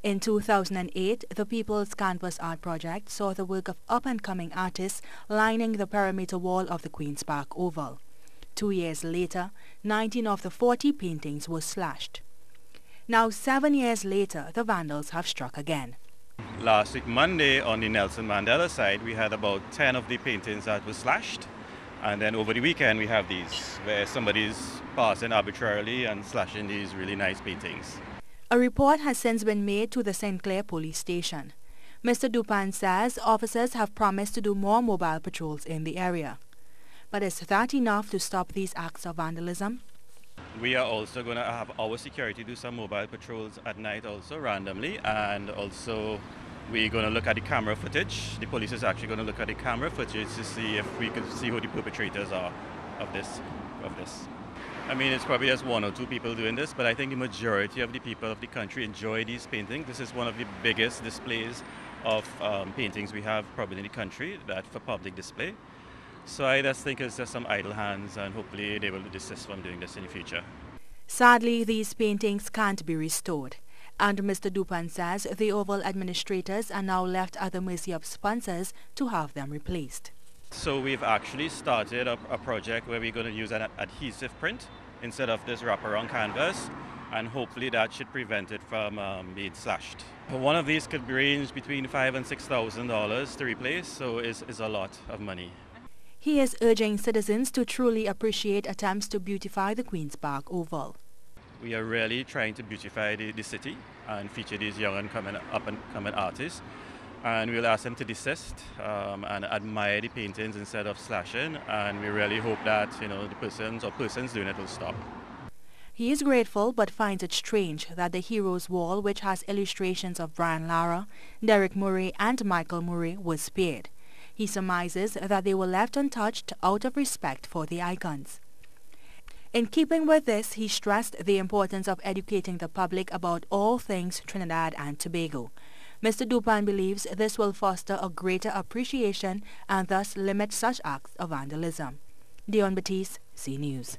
In 2008, the People's Canvas Art Project saw the work of up-and-coming artists lining the perimeter wall of the Queen's Park Oval. 2 years later, 19 of the 40 paintings were slashed. Now, 7 years later, the vandals have struck again. Last week, Monday, on the Nelson Mandela side, we had about 10 of the paintings that were slashed. And then over the weekend, we have these, where somebody's passing arbitrarily and slashing these really nice paintings. A report has since been made to the St. Clair police station. Mr. Doopan says officers have promised to do more mobile patrols in the area. But is that enough to stop these acts of vandalism? We are also going to have our security do some mobile patrols at night also randomly, and also we're going to look at the camera footage. The police is actually going to look at the camera footage to see if we can see who the perpetrators are of this. I mean, it's probably just 1 or 2 people doing this, but I think the majority of the people of the country enjoy these paintings. This is one of the biggest displays of paintings we have probably in the country that for public display. So I just think it's just some idle hands, and hopefully they will desist from doing this in the future. Sadly, these paintings can't be restored. And Mr. Doopan says the Oval administrators are now left at the mercy of sponsors to have them replaced. So we've actually started a project where we're going to use an adhesive print instead of this wraparound canvas, and hopefully that should prevent it from being slashed. One of these could range between $5,000 and $6,000 to replace, so it's a lot of money. He is urging citizens to truly appreciate attempts to beautify the Queen's Park Oval. We are really trying to beautify the city and feature these young and up-and-coming artists. And we'll ask them to desist and admire the paintings instead of slashing. And we really hope that, the persons doing it will stop. He is grateful but finds it strange that the Heroes Wall, which has illustrations of Brian Lara, Derek Murray and Michael Murray, was spared. He surmises that they were left untouched out of respect for the icons. In keeping with this, he stressed the importance of educating the public about all things Trinidad and Tobago. Mr. Doopan believes this will foster a greater appreciation and thus limit such acts of vandalism. Dionne Baptiste, C News.